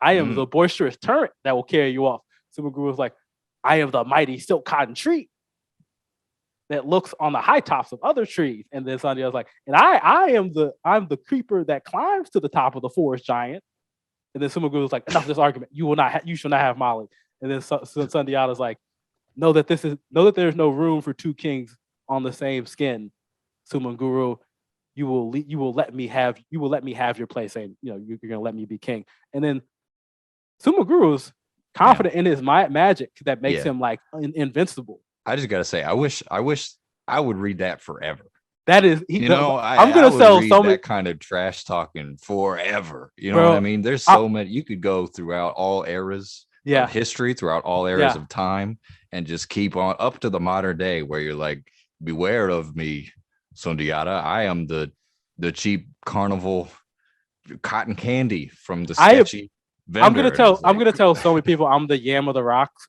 I am the boisterous torrent that will carry you off. Suman Guru was like, I am the mighty silk cotton tree that looks on the high tops of other trees. And then Sundiata's was like, and I'm the creeper that climbs to the top of the forest giant. And then Suman Guru was like, enough of this argument. You shall not have Mali. And then Sundiata's like, know that there's no room for 2 kings on the same skin. Suman Guru, you will let me have your place, saying, you're gonna let me be king. And then Suman Guru's confident in his magic that makes him like invincible. I just gotta say, I wish I would read that forever. That is, I'm gonna sell so many kind of trash talking forever. You know Bro, what I mean? There's so many. You could go throughout all eras of history, throughout all eras of time, and just keep on up to the modern day, where you're like, beware of me, Sundiata. I am the cheap carnival cotton candy from the I sketchy vendor. And it's I'm like, gonna tell so many people I'm the yam of the rocks.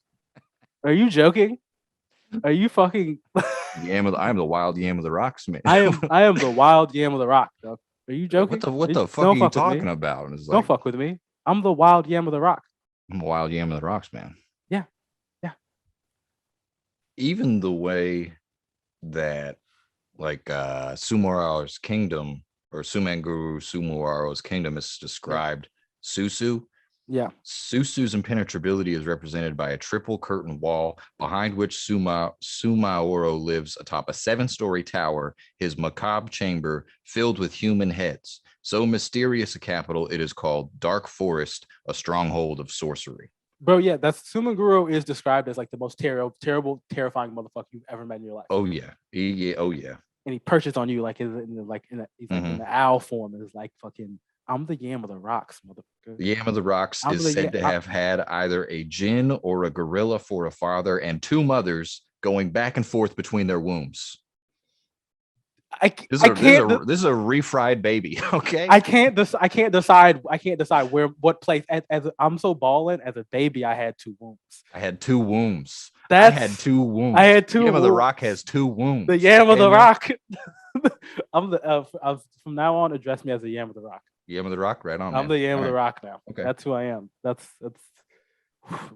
Are you joking? Are you fucking? I'm the wild yam of the rocks, man. I am the wild yam of the rock, dog. Are you joking? What the fuck are Don't you fuck with me. talking about? And it's Don't like, fuck with me. I'm the wild yam of the rock. I'm a wild yam of the rocks, man. Yeah, yeah, Even the way that like Sumararo's kingdom or Sumanguru Sumararo's kingdom is yeah, described. Susu. yeah. Susu's impenetrability is represented by a triple curtain wall behind which Sumaoro lives atop a 7-story tower, his macabre chamber filled with human heads. So mysterious a capital, it is called Dark Forest, a stronghold of sorcery. Bro, yeah, that's Sumaguro is described as like the most terrible, terrifying motherfucker you've ever met in your life. Oh yeah, oh yeah. And he perches on you like he's like in the owl form, and it's like fucking. I'm the yam of the rocks, motherfucker. The Yam of the Rocks I'm is the said to have had either a jinn or a gorilla for a father and 2 mothers going back and forth between their wombs. I This is a refried baby. Okay, I can't decide what place. As I'm so balling as a baby, I had 2 wombs. I had 2 wombs. I That's had 2 wombs. I had 2 Yam of the wombs. Rock has 2 wombs. The yam of okay, the man? rock. I'm the from now on address me as the yam of the rock. Yam of the Rock, right on. I'm Man. the yam All of the right. rock now. Okay. That's who I am. That's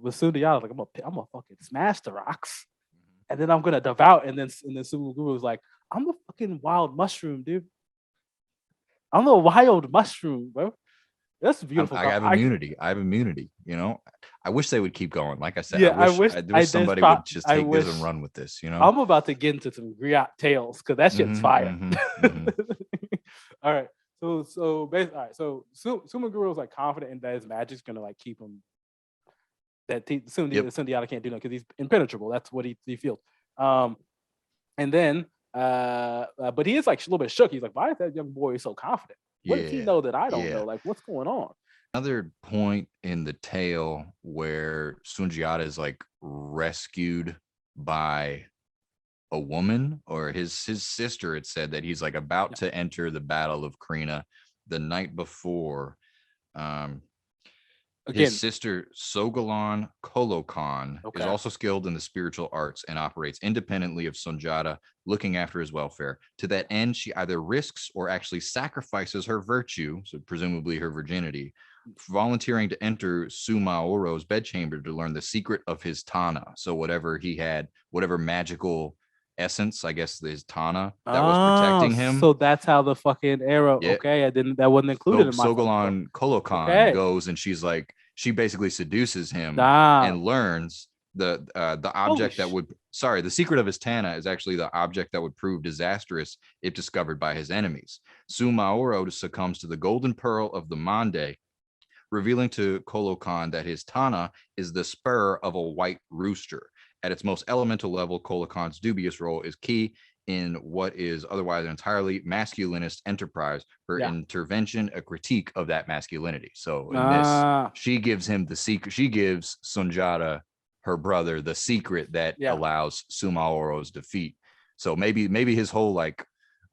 with Sundiata, like I'm gonna fucking smash the rocks, and then I'm gonna devout, and then Sumu Guru was like, I'm the fucking wild mushroom, dude. I'm the wild mushroom, bro. That's beautiful. I have immunity. I have immunity. You know, I wish they would keep going. Like I said, Yeah, I wish somebody would just take this and run with this. You know, I'm about to get into some griot tales because that shit's fire. All right. So basically, all right. So Sumaguro is like confident in that his magic's gonna like keep him. Sundiata can't do nothing because he's impenetrable. That's what he feels. And then, but he is like a little bit shook. He's like, why is that young boy so confident? What does he know that I don't know? Like, what's going on? Another point in the tale where Sundiata is like rescued by a woman or his sister. It said that he's like about to enter the Battle of Krina the night before. His sister Sogalan Kolokan is also skilled in the spiritual arts and operates independently of Sundiata, looking after his welfare. To that end, she either risks or actually sacrifices her virtue, so presumably her virginity, volunteering to enter Sumaoro's bedchamber to learn the secret of his Tana. So whatever he had, whatever magical essence, I guess his Tana that was protecting him. So that's how the fucking arrow. Yeah. Okay, that wasn't included in my. Sogalan Kolokan goes and she's like, she basically seduces him and learns the object that would the secret of his Tana is actually the object that would prove disastrous if discovered by his enemies. Sumaoro succumbs to the golden pearl of the Mande, revealing to Kolokan that his Tana is the spur of a white rooster. At its most elemental level, Kolokan's dubious role is key in what is otherwise an entirely masculinist enterprise. Her intervention, a critique of that masculinity. So in this, she gives him the secret. She gives Sundiata, her brother, the secret that allows Sumaoro's defeat. So maybe his whole like,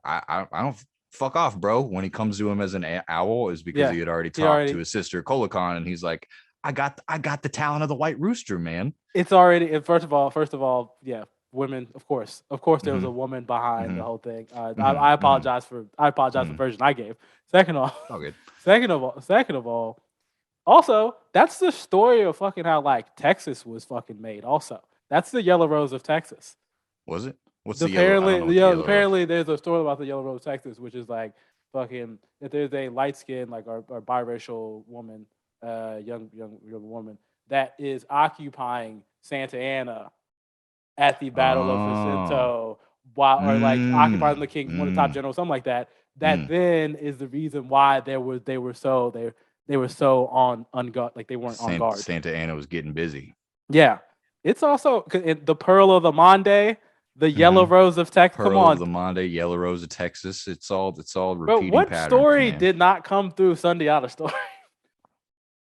I don't fuck off, bro. When he comes to him as an owl is because he had already talked to his sister Kolokan, and he's like, I got the talent of the white rooster, man. It's already first of all, yeah, women, of course, there was a woman behind the whole thing. I apologize for the version I gave. Second of all, also that's the story of fucking how like Texas was fucking made. Also, that's the Yellow Rose of Texas. Was it? What's apparently there's a story about the Yellow Rose of Texas, which is like fucking if there's a light skinned like or biracial woman. Young woman that is occupying Santa Ana at the Battle of Jacinto, or like occupying the king, one of the top generals, something like that. That then is the reason why they were so on guard, like they weren't on guard. Santa Ana was getting busy. Yeah, it's also the Pearl of the Mande, the Yellow Rose of Texas. Come on, of the Mande, Yellow Rose of Texas. It's all repeating. But what patterns, story man. did not come through Sundiata's story?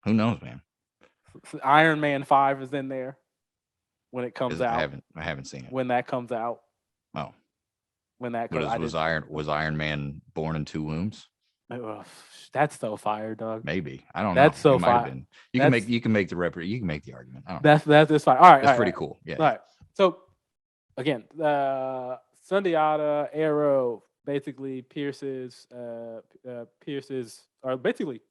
Who knows, man? Iron Man 5 is in there when it comes out. I haven't seen it. When that comes out. Oh. when that What comes. is I did. was Iron Man born in two wombs? Ugh, that's so fire, dog. Maybe. I don't know. That's It so might have fire. been. That's You can make the argument. I don't know. that's fine. All right, That's all right, all pretty right. cool. Yeah, All yeah. right. So again, Sundiata arrow basically pierces, or basically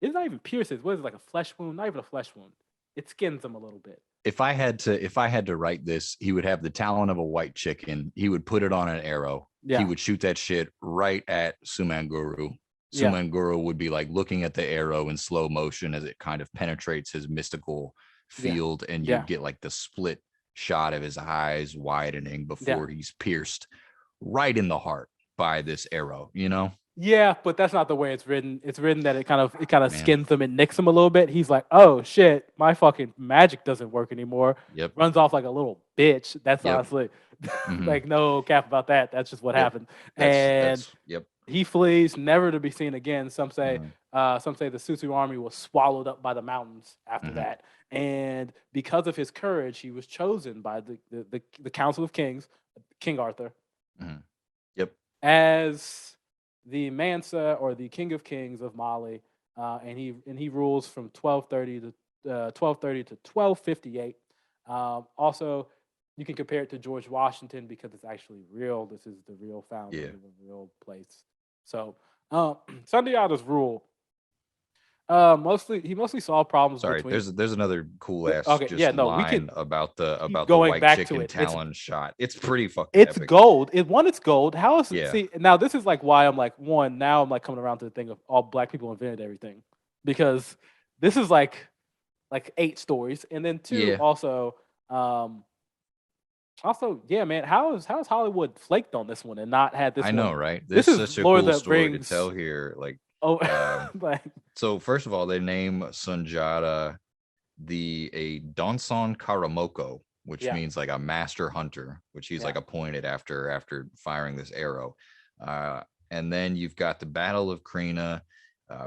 it's not even pierces. What is it, like a flesh wound? Not even a flesh wound. It skins him a little bit. If I had to write this, he would have the talon of a white chicken. He would put it on an arrow. He Yeah, would shoot that shit right at Sumanguru. yeah, Sumanguru would be like looking at the arrow in slow motion as it kind of penetrates his mystical yeah, field, and you yeah, get like the split shot of his eyes widening yeah. before he's pierced right in the heart by this arrow, you know? Yeah, but that's not the way it's written. It's written that it kind of Man. skins him and nicks him a little bit. He's like, "Oh shit, my fucking magic doesn't work anymore." Yep. Runs off like a little bitch. That's Yep. honestly Mhm. like no cap about that. That's just what Yep. happened. And That's yep. he flees, never to be seen again. Mhm. Some say the Susu army was swallowed up by the mountains after Mhm. that. And because of his courage, he was chosen by the Council of Kings, King Arthur, Mhm. Yep. as the Mansa or the King of Kings of Mali, and he rules from 1230 to 1230 to 1258. Also, you can compare it to George Washington because it's actually real. This is the real founder Yeah. of a real place. So, Sundiata's rule. He mostly solved problems Sorry, between. there's another cool ass Okay, yeah, just no, we can line keep about the going white back to chicken it. talon shot. It's pretty fucking It's epic. gold. It's gold. How is Yeah. see now? This is like why I'm like one. Now I'm like coming around to the thing of all black people invented everything, because this is like 8 stories, and then two Yeah. um yeah, man. How is Hollywood flaked on this one and not had this I know, one? right? This There's is such a Lord of cool the story to Rings. tell here. Like, Oh, um, like so first of all, they name Sunjata a Donson Karamoko, which yeah, means like a master hunter, which he's yeah, like appointed after firing this arrow. Uh, and then you've got the Battle of Krina.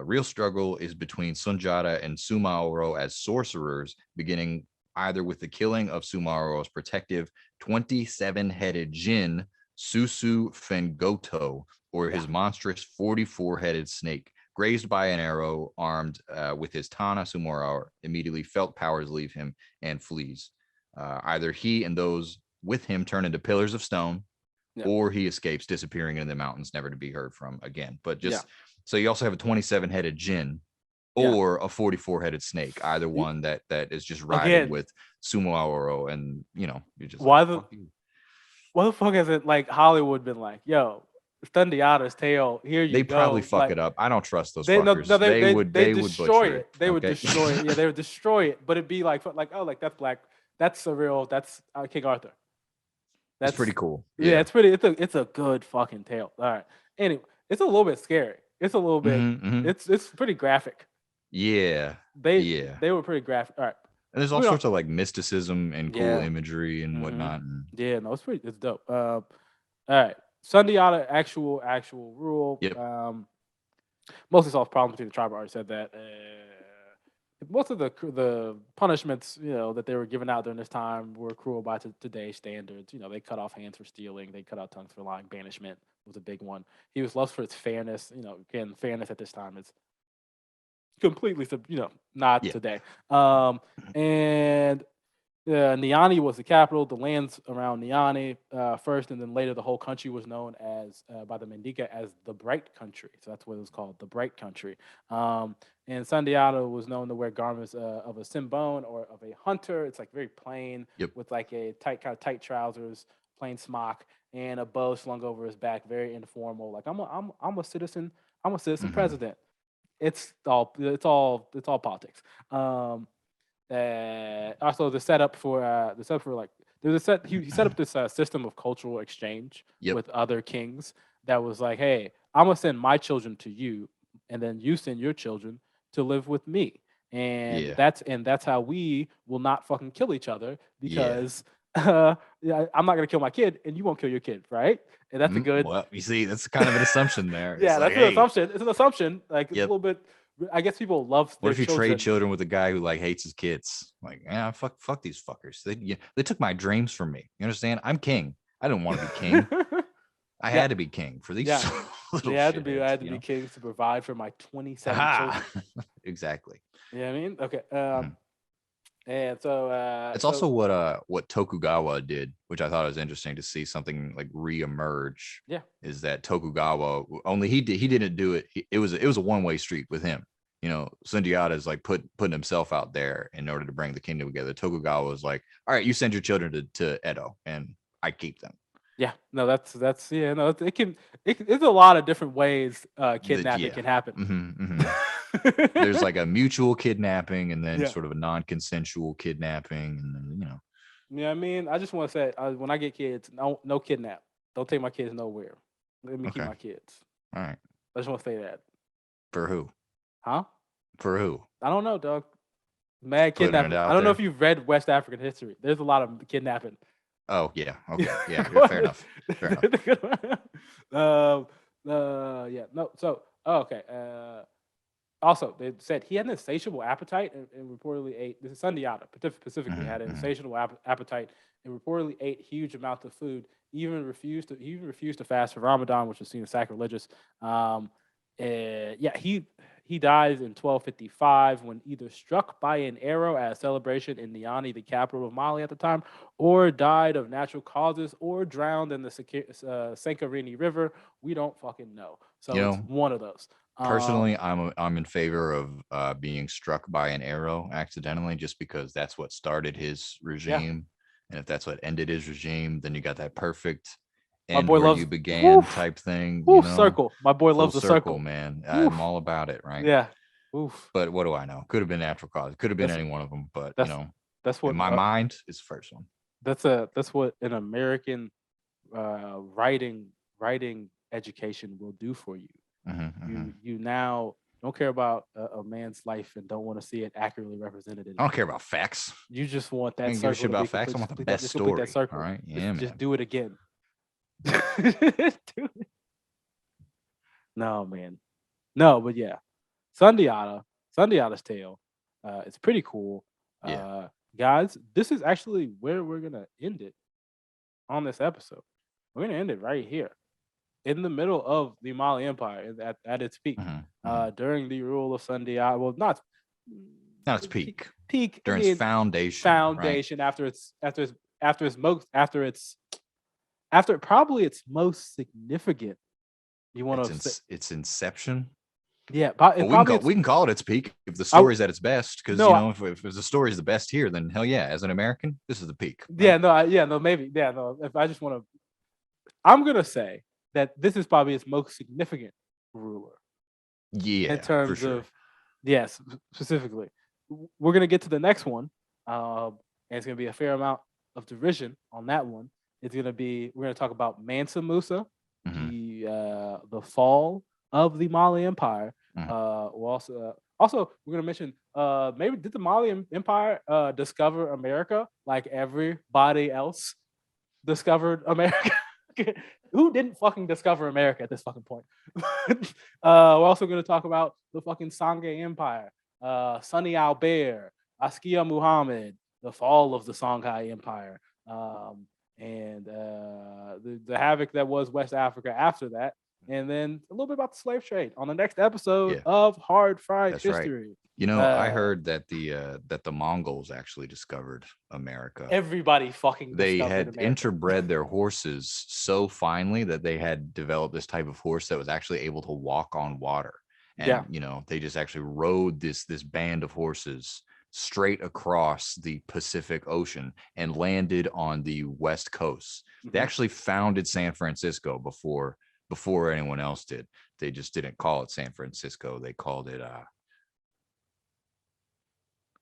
Real struggle is between Sunjata and Sumaoro as sorcerers, beginning either with the killing of Sumaoro's protective 27-headed jinn, Susu Fengoto, or yeah, his monstrous 44-headed snake. Grazed by an arrow, armed with his Tana, Sumoro immediately felt powers leave him and flees. Either he and those with him turn into pillars of stone, yeah, or he escapes, disappearing into the mountains, never to be heard from again. But yeah, just so you also have a 27-headed jinn yeah. or a 44-headed snake, either one that is just riding Again, with Sumo, and you're just like, why the fuck you. what the fuck has it like Hollywood been like? Yo, Stundiata's tail. Here you They probably go. fuck Like it up. I don't trust those they no, no fuckers. they They would destroy butcher it. it. They would Okay. destroy it. Yeah, they would destroy it. But it'd be like oh, like that's black. That's a real. That's King Arthur. It's pretty That's cool. yeah. Yeah. It's pretty. It's a good fucking tale. All right. Anyway, it's a little bit scary. It's a little bit. Hmm. It's pretty graphic. Yeah. They Yeah. they were pretty graphic. All right. And there's all We don't. sorts of like mysticism and cool Yeah. imagery and Hmm. whatnot. And Yeah. No, it's pretty. It's dope. All right. Sundiata actual rule. yep. Mostly solves problems between the tribe. I already said that. Most of the punishments, that they were giving out during this time were cruel by today's standards. They cut off hands for stealing, they cut out tongues for lying. Banishment was a big one. He was loved for its fairness. Again, fairness at this time is completely, not Yeah. today. And Niani was the capital. The lands around Niani first, and then later the whole country was known as by the Mendika as the Bright Country. So that's what it was called, the Bright Country. And Sundiata was known to wear garments of a simbone or of a hunter. It's like very plain Yep. with like a tight trousers, plain smock, and a bow slung over his back. Very informal. Like I'm a citizen. I'm a citizen Hmm. president. It's all politics. Also the setup for like there's a set he set up this system of cultural exchange Yep. with other kings that was like, hey, I'm gonna send my children to you, and then you send your children to live with me, and Yeah. that's how we will not fucking kill each other Yeah. because yeah, I'm not gonna kill my kid and you won't kill your kid, right? And that's a good Well, you see, that's kind of an assumption there. It's yeah, like, that's an hey, assumption. It's an assumption. Like it's a yep. little bit. I guess people love What their if you trade children. children with a guy who like hates his kids? Like, yeah, fuck these fuckers. They took my dreams from me. You understand? I'm king. I don't want to be king. I Yeah, had to be king for these yeah. They little had to be. I shitheads, had to be kings to provide for my 27 Aha! children. Exactly. You know what I mean? Okay. Mhm. And so, It's also what Tokugawa did, which I thought was interesting to see something like reemerge. yeah, Is that Tokugawa only he didn't do it. It was a one-way street with him. Sundiata is like putting himself out there in order to bring the kingdom together. Tokugawa was like, all right, you send your children to Edo, and I keep them. yeah. No, that's yeah. No, it can. It's a lot of different ways kidnapping Yeah. can happen. There's like a mutual kidnapping, and then Yeah. sort of a non-consensual kidnapping, and then You know what I mean? I just want to say, when I get kids, no kidnap. Don't take my kids nowhere. Let me keep okay, my kids. all right. I just want to say that. For who? Huh? For who? I don't know, dog. Mad Just putting it kidnapping. I out don't know there. if you've read West African history. There's a lot of kidnapping. Oh yeah. Okay. Yeah. Go Fair enough. Fair enough. ahead. Yeah. No. So, okay. Also, they said he had an insatiable appetite and reportedly ate. This is Sundiata specifically had an Mm-hmm. insatiable appetite and reportedly ate huge amounts of food. He even refused to fast for Ramadan, which was seen as sacrilegious. Yeah, he dies in 1255 when either struck by an arrow at a celebration in Niani, the capital of Mali at the time, or died of natural causes, or drowned in the Sankarini River. We don't fucking know. You So it's know, one of those. personally, I'm in favor of being struck by an arrow accidentally, just because that's what started his Yeah, regime, and if that's what ended his regime, then you got that perfect my end boy where loves you began woof, type thing. circle. My boy Full loves the circle, circle. man. I'm Woof. all about it, right? Yeah. Oof. But what do I know? Could have been natural cause. Could have been That's any one of them. But that's that's in what my mind, it's the first one. that's what an American writing education will do for you. You now don't care about a man's life and don't want to see it accurately represented I don't anymore. care about facts. You just want I that don't give a circle shit to be about facts. complete. I Just want the complete that. best Just complete that story. All circle. right. Yeah, Just man. do it again. No, man. No, but yeah, Sundiata's tale. It's pretty cool. Yeah. Guys, this is actually where we're gonna end it on this episode. We're gonna end it right here in the middle of the Mali Empire at its peak. During the rule of Sundiata, well, not Not its peak. peak. I During its mean, foundation, right? foundation after probably its most significant. You want to say, Its inception. yeah, Well, probably we can call it its peak if the I, story's at its best. Because no, if the story's the best here, then hell yeah, as an American, this is the peak. Right? yeah, no, maybe, yeah, no. If I just want to, I'm gonna say that this is probably its most significant ruler in Yeah, for terms sure. of, yes, specifically. We're gonna get to the next one, and it's gonna be a fair amount of derision on that one. We're gonna talk about Mansa Musa, the fall of the Mali Empire. We'll also we're gonna mention maybe did the Mali Empire discover America like everybody else discovered America? Who didn't fucking discover America at this fucking point? We're also going to talk about the fucking Sangha Empire, Sunny Albert, Askia Muhammad, the fall of the Songhai Empire, and the havoc that was West Africa after that, and then a little bit about the slave trade on the next episode of Hard Fried That's History. Right. I heard that the Mongols actually discovered America. Everybody fucking they discovered had America. interbred their horses so finely that they had developed this type of horse that was actually able to walk on water. And they just actually rode this band of horses straight across the Pacific Ocean and landed on the West Coast. They actually founded San Francisco before anyone else did. They just didn't call it San Francisco. They called it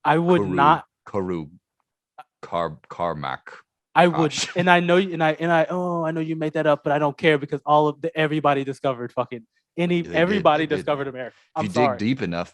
I would not Carmack. I would, and I know, I know you made that up, but I don't care because everybody discovered fucking everybody discovered America. If you dig deep enough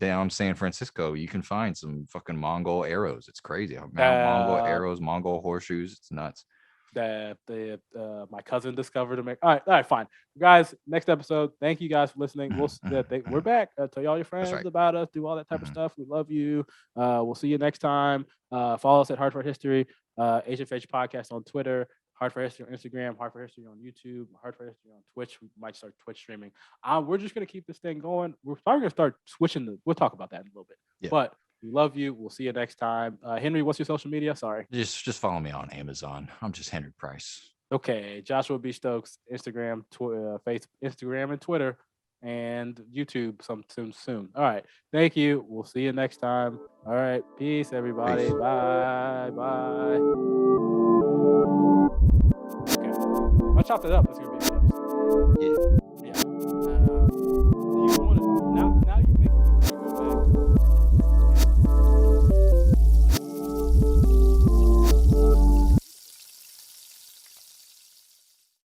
down San Francisco, you can find some fucking Mongol arrows. It's crazy. Mongol arrows, Mongol horseshoes. It's nuts. My cousin discovered America. All right, fine, guys. Next episode. Thank you guys for listening. We're back. Tell all your friends about us. Do all that type of stuff. We love you. We'll see you next time. Follow us at Hard for History, HFH Podcast on Twitter. Hard for History on Instagram, Hard for History on YouTube, Hard for History on Twitch. We might start Twitch streaming. We're just gonna keep this thing going. We're probably gonna start switching we'll talk about that in a little bit. Yeah. But we love you. We'll see you next time. Henry, what's your social media? Sorry. Just follow me on Amazon. I'm just Henry Price. Okay, Joshua B. Stokes, Instagram, Instagram and Twitter, and YouTube soon. All right, thank you. We'll see you next time. All right, peace, everybody. Peace. Bye. Okay, I chopped it up. That's gonna be a good episode. Yeah.